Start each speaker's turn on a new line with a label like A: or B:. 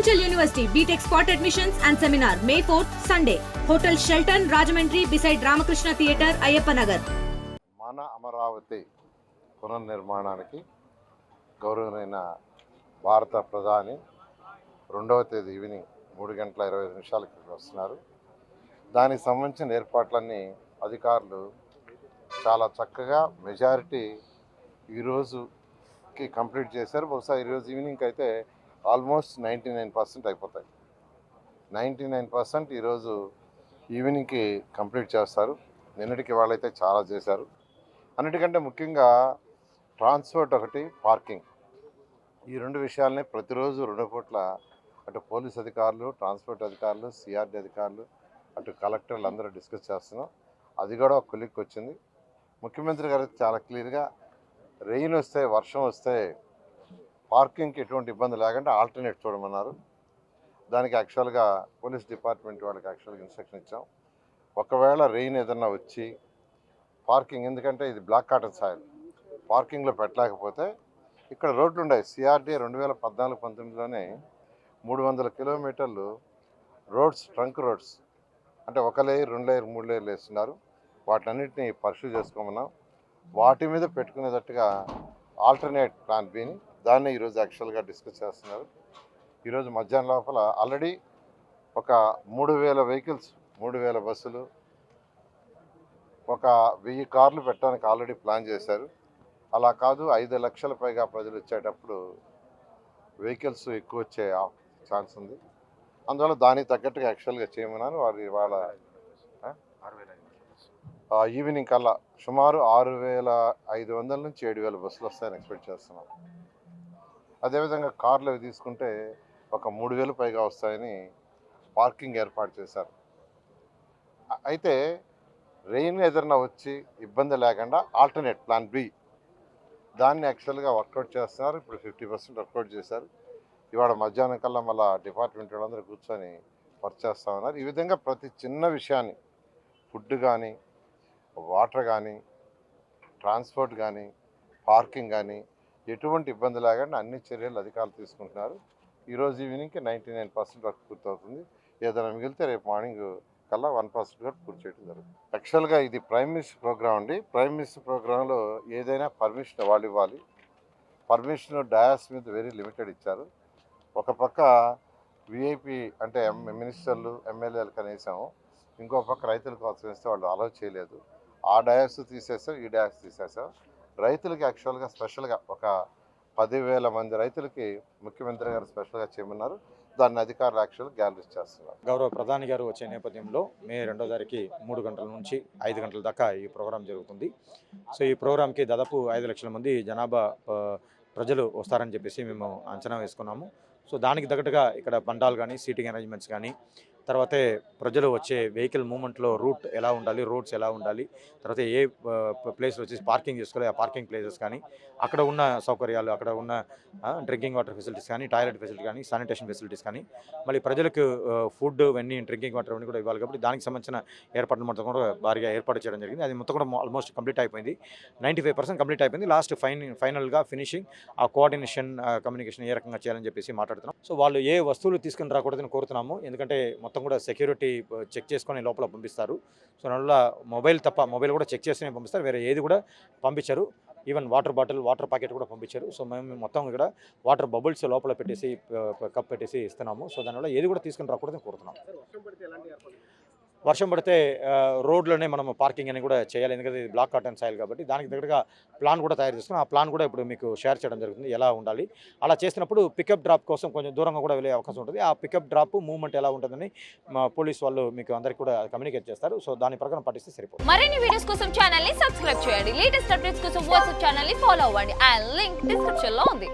A: Residential University, BTech Spot Admissions and Seminar, May 4th, Sunday. Hotel Shelton, Rajamandri, beside Ramakrishna Theatre, Ayyappa Nagar.
B: మన అమరావతి పునర్నిర్మాణానికి గౌరవనీయ భారత ప్రధాని 2వ తేదీ ఈవినింగ్ 3:25 వస్తున్నారు. దానికి సంబంధించిన ఏర్పాట్లన్నీ అధికారులు చాలా చక్కగా మెజారిటీ ఈరోజుకి కంప్లీట్ చేశారు. బహుశా ఈరోజు ఈవినింగ్ అయితే ఆల్మోస్ట్ 99% అయిపోతాయి. 99% ఈరోజు ఈవినింగ్కి కంప్లీట్ చేస్తారు. నిన్నటికి వాళ్ళైతే చాలా చేశారు. అన్నిటికంటే ముఖ్యంగా ట్రాన్స్పోర్ట్ ఒకటి, పార్కింగ్, ఈ 2 విషయాలనే ప్రతిరోజు 2 పూట్ల అటు పోలీస్ అధికారులు, ట్రాన్స్పోర్ట్ అధికారులు, సిఆర్డీ అధికారులు, అటు కలెక్టర్లు అందరూ డిస్కస్ చేస్తున్నాం. అది కూడా ఒక కొలిక్కి వచ్చింది. ముఖ్యమంత్రి గారు చాలా క్లియర్గా రెయిన్ వస్తే, వర్షం వస్తే పార్కింగ్కి ఎటువంటి ఇబ్బంది లేకుండా ఆల్టర్నేట్ చూడమన్నారు. దానికి యాక్చువల్గా పోలీస్ డిపార్ట్మెంట్ వాళ్ళకి యాక్చువల్గా ఇన్స్ట్రక్షన్ ఇచ్చాం. ఒకవేళ రెయిన్ ఏదన్నా వచ్చి పార్కింగ్, ఎందుకంటే ఇది బ్లాక్ కాటన్ సాయిల్, పార్కింగ్లో పెట్టలేకపోతే ఇక్కడ రోడ్లు ఉన్నాయి. సిఆర్డీ 2014-19లోనే 300 కిలోమీటర్లు రోడ్స్, ట్రంక్ రోడ్స్, అంటే 1 లేయర్, 2 లేయర్, 3 లేయర్లు వేస్తున్నారు. వాటన్నిటిని పర్సూ చేసుకోమన్నాం. వాటి మీద పెట్టుకునేటట్టుగా ఆల్టర్నేట్ ప్లాన్ బిని దాన్ని ఈరోజు యాక్చువల్గా డిస్కస్ చేస్తున్నారు. ఈరోజు మధ్యాహ్నం లోపల ఆల్రెడీ ఒక 3000 వెహికల్స్, 3000 బస్సులు, ఒక 1000 కార్లు పెట్టడానికి ఆల్రెడీ ప్లాన్ చేశారు. అలా కాదు, 5 లక్షల పైగా ప్రజలు వచ్చేటప్పుడు వెహికల్స్ ఎక్కువ వచ్చే ఛాన్స్ ఉంది. అందువల్ల దానికి తగ్గట్టుగా యాక్చువల్గా చేయమన్నాను. వాళ్ళ ఈవినింగ్ కల్లా సుమారు 6500 నుంచి 7000 బస్సులు వస్తాయని ఎక్స్పెక్ట్ చేస్తున్నాం. అదేవిధంగా కార్లు అవి తీసుకుంటే ఒక 3000 పైగా వస్తాయని పార్కింగ్ ఏర్పాటు చేశారు. అయితే రెయిన్ ఏదైనా వచ్చి ఇబ్బంది లేకుండా ఆల్టర్నేట్ ప్లాన్ బి దాన్ని యాక్చువల్గా వర్కౌట్ చేస్తున్నారు. ఇప్పుడు 50% వర్కౌట్ చేశారు. ఇవాళ మధ్యాహ్నం కల్లా మళ్ళీ డిపార్ట్మెంట్ వాళ్ళందరూ కూర్చొని వర్క్ చేస్తూ ఉన్నారు. ఈ విధంగా ప్రతి చిన్న విషయాన్ని, ఫుడ్ కానీ, వాటర్ కానీ, ట్రాన్స్పోర్ట్ కానీ, పార్కింగ్ కానీ ఎటువంటి ఇబ్బంది లేకుండా అన్ని చర్యలు అధికారులు తీసుకుంటున్నారు. ఈరోజు ఈవినింగ్కి 99% వర్క్ పూర్తవుతుంది. ఏదైనా మిగిలితే రేపు మార్నింగ్ కల్లా 1% కూడా పూర్తి చేయడం జరుగుతుంది. యాక్చువల్గా ఇది ప్రైమ్ మినిస్టర్ ప్రోగ్రామ్ అండి. ప్రైమ్ మినిస్టర్ ప్రోగ్రాంలో ఏదైనా పర్మిషన్ వాళ్ళు ఇవ్వాలి. పర్మిషన్ డయాస్ మీద వెరీ లిమిటెడ్ ఇచ్చారు. ఒక పక్క విఐపి అంటే మినిస్టర్లు, ఎమ్మెల్యేలు కనీసం, ఇంకో పక్క రైతుల కోసం వేస్తే వాళ్ళు అలౌ చేయలేదు. ఆ డయాస్ తీసేసాం, ఈ డయాస్ తీసేసాం. రైతులకి యాక్చువల్గా స్పెషల్గా ఒక 10,000 మంది రైతులకి ముఖ్యమంత్రి గారు స్పెషల్గా చేయమన్నారు. దాన్ని అధికారులు యాక్చువల్గా గ్యాలరీస్ చేస్తున్నారు.
C: గౌరవ ప్రధాని గారు వచ్చే నేపథ్యంలో మే 2వ తారీఖు 3 గంటల నుంచి 5 గంటల దాకా ఈ ప్రోగ్రాం జరుగుతుంది. సో ఈ ప్రోగ్రాంకి దాదాపు 5 లక్షల మంది జనాభా ప్రజలు వస్తారని చెప్పేసి మేము అంచనా వేసుకున్నాము. సో దానికి తగ్గట్టుగా ఇక్కడ పండాలు కానీ, సీటింగ్ అరేంజ్మెంట్స్ కానీ, తర్వాతే ప్రజలు వచ్చే వెహికల్ మూవ్మెంట్లో రూట్ ఎలా ఉండాలి, రోడ్స్ ఎలా ఉండాలి, తర్వాత ఏ ప్లేస్లో వచ్చేసి పార్కింగ్ చేసుకోవాలి, ఆ పార్కింగ్ ప్లేసెస్ కానీ, అక్కడ ఉన్న సౌకర్యాలు, అక్కడ ఉన్న డ్రింకింగ్ వాటర్ ఫెసిలిటీస్ కానీ, టాయిలెట్ ఫెసిలిటీ కానీ, శానిటేషన్ ఫెసిలిటీస్ కానీ, మళ్ళీ ప్రజలకు ఫుడ్ ఇవన్నీ, డ్రింకింగ్ వాటర్ అన్నీ కూడా ఇవ్వాలి. కాబట్టి దానికి సంబంధించిన ఏర్పాట్లు మొత్తం కూడా భారీగా ఏర్పాటు చేయడం జరిగింది. అది మొత్తం కూడా ఆల్మోస్ట్ కంప్లీట్ అయిపోయింది. 95% కంప్లీట్ అయిపోయింది. లాస్ట్ ఫైనల్గా ఫినిషింగ్, ఆ కోఆర్డినేషన్, కమ్యూనికేషన్ ఏ రకంగా చేయాలని చెప్పేసి మాట్లాడుతున్నాం. సో వాళ్ళు ఏ వస్తువులు తీసుకుని రాకూడదని కోరుతున్నాము. ఎందుకంటే మొత్తం కూడా సెక్యూరిటీ చెక్ చేసుకొని లోపల పంపిస్తారు. సో అందువల్ల మొబైల్ కూడా చెక్ చేసుకుని పంపిస్తారు. వేరే ఏది కూడా పంపించారు. Even water bottle, water packet కూడా పంపించారు. సో మేము మొత్తం ఇక్కడ వాటర్ బబుల్స్ లోపల పెట్టేసి, కప్ పెట్టేసి ఇస్తున్నాము. సో దానివల్ల ఏది కూడా తీసుకుని రాకూడదని కోరుతున్నాం. వర్షం పడితే రోడ్లోనే మనం పార్కింగ్ అని కూడా చేయాలి. ఎందుకంటే ఇది బ్లాక్ కాటన్ సాయిల్ కాబట్టి దానికి దగ్గరగా ప్లాన్ కూడా తయారు చేసుకుని, ఆ ప్లాన్ కూడా ఇప్పుడు మీకు షేర్ చేయడం జరుగుతుంది. ఎలా ఉండాలి, అలా చేసినప్పుడు పికప్ డ్రాప్ కోసం కొంచెం దూరంగా కూడా వెళ్ళే అవకాశం ఉంటుంది. ఆ పికప్ డ్రాప్ మూవ్మెంట్ ఎలా ఉంటుందని మా పోలీస్ వాళ్ళు మీకు అందరికీ కూడా కమ్యూనికేట్ చేస్తారు. సో దాని ప్రకారం పాటిస్తే సరిపోతుంది.
D: మరిన్ని వీడియోస్ కోసం ఛానల్ ని సబ్స్క్రైబ్ చేయండి. లేటెస్ట్ అప్డేట్స్ కోసం వాట్సాప్ ఛానల్ ని ఫాలో అవ్వండి. ఆ లింక్ డిస్క్రిప్షన్ లో ఉంది.